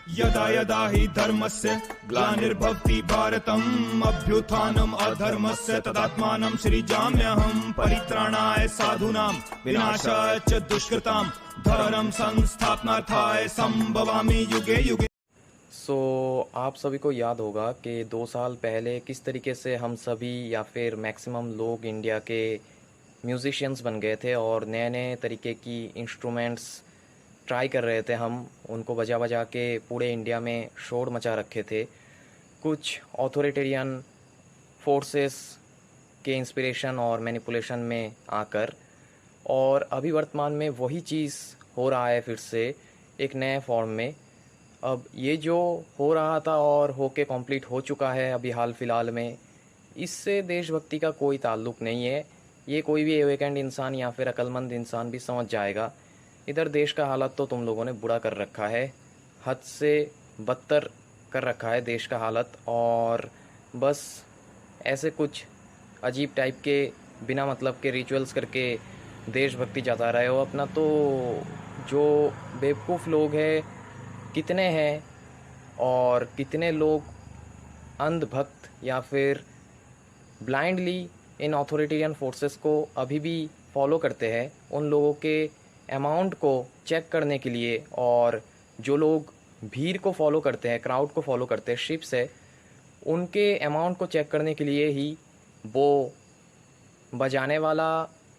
यदा यदा हि धर्मस्य ग्लानिर्भवति भारतम् अभ्युत्थानम् अधर्मस्य तदात्मानं सृजाम्यहम् परित्राणाय साधूनां विनाशाय च दुष्कृतां धर्म संस्थापनार्थाय संभवामि युगे युगे। आप सभी को याद होगा कि 2 साल पहले किस तरीके से हम सभी या फिर मैक्सिमम लोग इंडिया के म्यूज़िशियंस बन गए थे और नए नए तरीके की इंस्ट्रूमेंट्स ट्राई कर रहे थे। हम उनको बजा बजा के पूरे इंडिया में शोर मचा रखे थे कुछ ऑथोरिटेरियन फोर्सेस के इंस्पिरेशन और मैनिपुलेशन में आकर। और अभी वर्तमान में वही चीज़ हो रहा है फिर से एक नए फॉर्म में। अब ये जो हो रहा था और होके कंप्लीट हो चुका है अभी हाल फिलहाल में, इससे देशभक्ति का कोई ताल्लुक़ नहीं है। ये कोई भी एवेकेंड इंसान या फिर अक्लमंद इंसान भी समझ जाएगा। इधर देश का हालत तो तुम लोगों ने बुरा कर रखा है, हद से बदतर कर रखा है देश का हालत। और बस ऐसे कुछ अजीब टाइप के बिना मतलब के रिचुअल्स करके देशभक्ति जता रहे हो अपना। तो जो बेवकूफ़ लोग हैं कितने हैं और कितने लोग अंधभक्त या फिर ब्लाइंडली इन ऑथोरिटेरियन फोर्सेस को अभी भी फॉलो करते हैं, उन लोगों के अमाउंट को चेक करने के लिए। और जो लोग भीड़ को फॉलो करते हैं, क्राउड को फॉलो करते हैं, शिप्स है, उनके अमाउंट को चेक करने के लिए ही वो बजाने वाला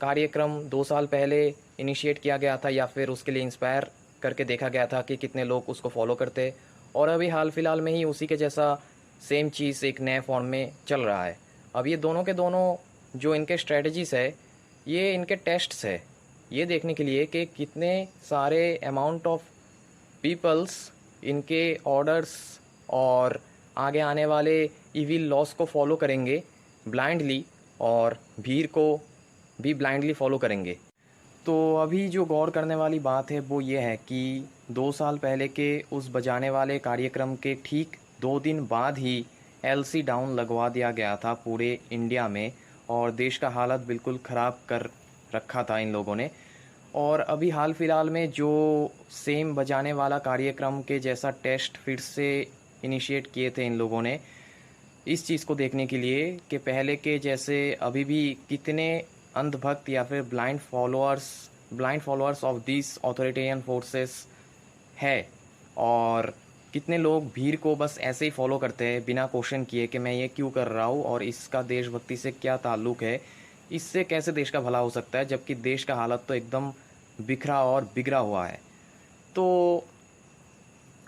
कार्यक्रम 2 साल पहले इनिशिएट किया गया था या फिर उसके लिए इंस्पायर करके देखा गया था कि कितने लोग उसको फॉलो करते। और अभी हाल फिलहाल में ही उसी के जैसा सेम चीज़ एक नए फॉर्म में चल रहा है। अब ये दोनों के दोनों जो इनके स्ट्रेटजीज़ है, ये इनके टेस्ट्स है, ये देखने के लिए कि कितने सारे अमाउंट ऑफ पीपल्स इनके ऑर्डर्स और आगे आने वाले इविल लॉस को फॉलो करेंगे ब्लाइंडली और भीड़ को भी ब्लाइंडली फॉलो करेंगे। तो अभी जो गौर करने वाली बात है वो ये है कि 2 साल पहले के उस बजाने वाले कार्यक्रम के ठीक 2 दिन बाद ही एलसी डाउन लगवा दिया गया था पूरे इंडिया में और देश का हालत बिल्कुल ख़राब कर रखा था इन लोगों ने। और अभी हाल फिलहाल में जो सेम बजाने वाला कार्यक्रम के जैसा टेस्ट फिर से इनिशिएट किए थे इन लोगों ने, इस चीज़ को देखने के लिए कि पहले के जैसे अभी भी कितने अंधभक्त या फिर blind followers of this authoritarian forces है और कितने लोग भीड़ को बस ऐसे ही फॉलो करते हैं बिना क्वेश्चन किए कि मैं ये क्यों कर रहा हूँ और इसका देशभक्ति से क्या ताल्लुक़ है, इससे कैसे देश का भला हो सकता है, जबकि देश का हालत तो एकदम बिखरा और बिगड़ा हुआ है। तो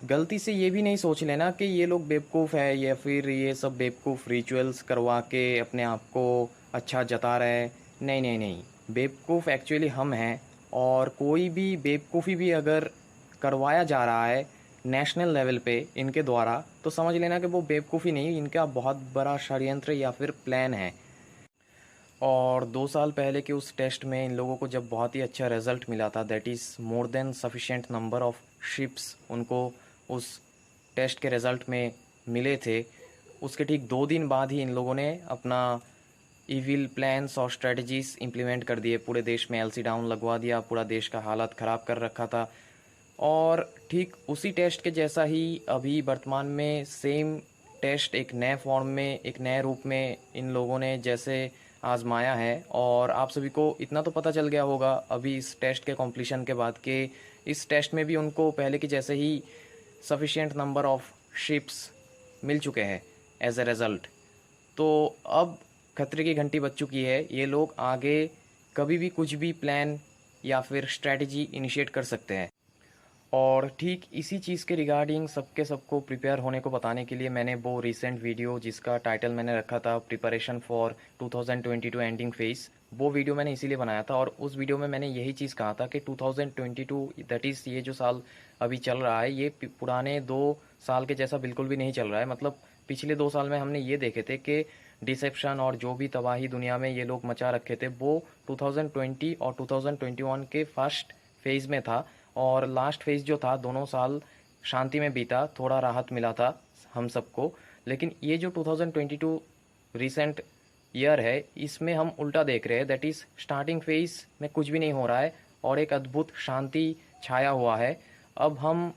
गलती से ये भी नहीं सोच लेना कि ये लोग बेवकूफ़ है या फिर ये सब बेवकूफ़ रिचुअल्स करवा के अपने आप को अच्छा जता रहे हैं। नहीं नहीं नहीं, बेवकूफ़ एक्चुअली हम हैं। और कोई भी बेवकूफ़ी भी अगर करवाया जा रहा है नेशनल लेवल पे इनके द्वारा, तो समझ लेना कि वो बेवकूफ़ी नहीं, इनका बहुत बड़ा षड्यंत्र या फिर प्लान है। और 2 साल पहले के उस टेस्ट में इन लोगों को जब बहुत ही अच्छा रिज़ल्ट मिला था, that is more than sufficient number of ships उनको उस टेस्ट के रिज़ल्ट में मिले थे, उसके ठीक 2 दिन बाद ही इन लोगों ने अपना इविल प्लान्स और स्ट्रेटजीज़ इम्प्लीमेंट कर दिए। पूरे देश में एलसी डाउन लगवा दिया, पूरा देश का हालत ख़राब कर रखा था। और ठीक उसी टेस्ट के जैसा ही अभी वर्तमान में सेम टेस्ट एक नए फॉर्म में, एक नए रूप में इन लोगों ने जैसे आजमाया है। और आप सभी को इतना तो पता चल गया होगा अभी इस टेस्ट के कॉम्प्लीशन के बाद कि इस टेस्ट में भी उनको पहले के जैसे ही सफिशिएंट नंबर ऑफ शिप्स मिल चुके हैं एज ए रिज़ल्ट। तो अब खतरे की घंटी बज चुकी है, ये लोग आगे कभी भी कुछ भी प्लान या फिर स्ट्रैटेजी इनिशिएट कर सकते हैं। और ठीक इसी चीज़ के रिगार्डिंग सबको प्रिपेयर होने को बताने के लिए मैंने वो रिसेंट वीडियो जिसका टाइटल मैंने रखा था प्रिपरेशन फॉर 2022 एंडिंग फेज, वो वीडियो मैंने इसीलिए बनाया था। और उस वीडियो में मैंने यही चीज़ कहा था कि 2022 दैट इज़ ये जो साल अभी चल रहा है, ये पुराने 2 साल के जैसा बिल्कुल भी नहीं चल रहा है। मतलब पिछले 2 साल में हमने ये देखे थे कि डिसेप्शन और जो भी तबाही दुनिया में ये लोग मचा रखे थे वो 2020 और 2021 के फर्स्ट फेज़ में था। और लास्ट फेज़ जो था, दोनों साल शांति में बीता, थोड़ा राहत मिला था हम सबको। लेकिन ये जो 2022 रिसेंट ईयर है, इसमें हम उल्टा देख रहे हैं। दैट इज़ स्टार्टिंग फेज़ में कुछ भी नहीं हो रहा है और एक अद्भुत शांति छाया हुआ है। अब हम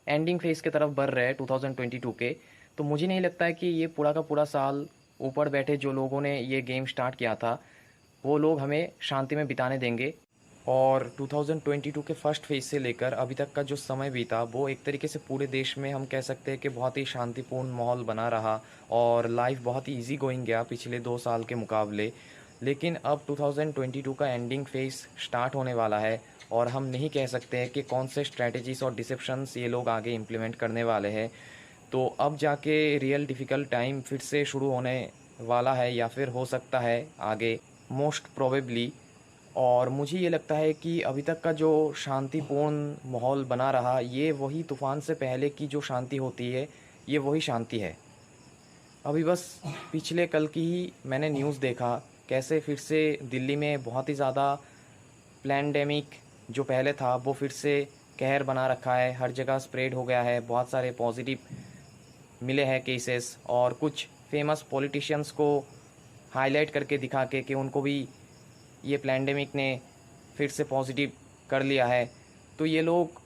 एंडिंग फेज़ की तरफ बढ़ रहे हैं 2022 के। तो मुझे नहीं लगता है कि ये पूरा का पूरा साल ऊपर बैठे जो लोगों ने ये गेम स्टार्ट किया था वो लोग हमें शांति में बिताने देंगे। और 2022 के फर्स्ट फेज़ से लेकर अभी तक का जो समय बीता वो एक तरीके से पूरे देश में हम कह सकते हैं कि बहुत ही शांतिपूर्ण माहौल बना रहा और लाइफ बहुत ही इजी गोइंग गया पिछले 2 साल के मुकाबले। लेकिन अब 2022 का एंडिंग फेज़ स्टार्ट होने वाला है और हम नहीं कह सकते हैं कि कौन से स्ट्रैटेजीज़ और डिसेप्शंस ये लोग आगे इम्प्लीमेंट करने वाले हैं। तो अब जाके रियल डिफ़िकल्ट टाइम फिर से शुरू होने वाला है या फिर हो सकता है आगे, मोस्ट प्रोबेबली। और मुझे ये लगता है कि अभी तक का जो शांतिपूर्ण माहौल बना रहा ये वही तूफ़ान से पहले की जो शांति होती है, ये वही शांति है। अभी बस पिछले कल की ही मैंने न्यूज़ देखा कैसे फिर से दिल्ली में बहुत ही ज़्यादा प्लैंडेमिक जो पहले था वो फिर से कहर बना रखा है, हर जगह स्प्रेड हो गया है, बहुत सारे पॉजिटिव मिले हैं केसेस और कुछ फेमस पॉलिटिशियंस को हाईलाइट करके दिखा के कि उनको भी ये प्लैंडेमिक ने फिर से पॉजिटिव कर लिया है। तो ये लोग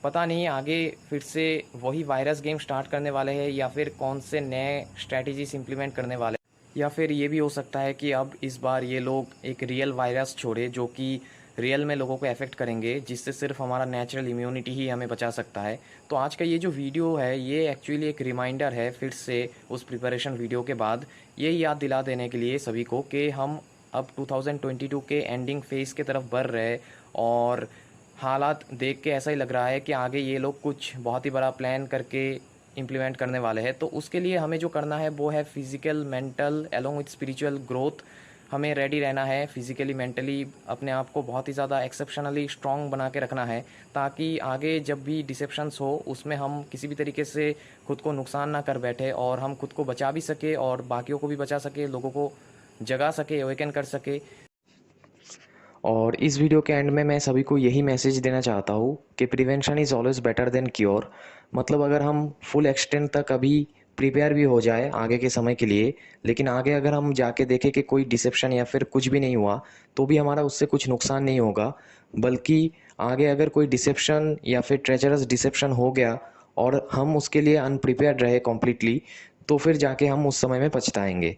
पता नहीं आगे फिर से वही वायरस गेम स्टार्ट करने वाले हैं या फिर कौन से नए स्ट्रैटेजीज इम्प्लीमेंट करने वाले हैं। या फिर ये भी हो सकता है कि अब इस बार ये लोग एक रियल वायरस छोड़े जो कि रियल में लोगों को अफेक्ट करेंगे, जिससे सिर्फ हमारा नेचुरल इम्यूनिटी ही हमें बचा सकता है। तो आज का ये जो वीडियो है ये एक्चुअली एक रिमाइंडर है फिर से उस प्रिपरेशन वीडियो के बाद, ये याद दिला देने के लिए सभी को कि हम अब 2022 के एंडिंग फेज़ की तरफ बढ़ रहे हैं और हालात देख के ऐसा ही लग रहा है कि आगे ये लोग कुछ बहुत ही बड़ा प्लान करके इम्प्लीमेंट करने वाले हैं। तो उसके लिए हमें जो करना है वो है physical, mental along with spiritual growth. हमें रेडी रहना है फिज़िकली, मेंटली, अपने आप को बहुत ही ज़्यादा एक्सेप्शनली स्ट्रॉन्ग बना के रखना है ताकि आगे जब भी डिसेप्शंस हो उसमें हम किसी भी तरीके से खुद को नुकसान ना कर बैठे और हम खुद को बचा भी सके और बाकियों को भी बचा सके, लोगों को जगा सके, अवेकन कर सके। और इस वीडियो के एंड में मैं सभी को यही मैसेज देना चाहता हूँ कि prevention is always better than cure. मतलब अगर हम फुल एक्सटेंट तक अभी प्रिपेयर भी हो जाए आगे के समय के लिए, लेकिन आगे अगर हम जाके देखें कि कोई डिसेप्शन या फिर कुछ भी नहीं हुआ तो भी हमारा उससे कुछ नुकसान नहीं होगा, बल्कि आगे अगर कोई डिसेप्शन या फिर ट्रेजरस डिसेप्शन हो गया और हम उसके लिए अनप्रिपेयर्ड रहे कम्प्लीटली तो फिर जाके हम उस समय में पछताएंगे।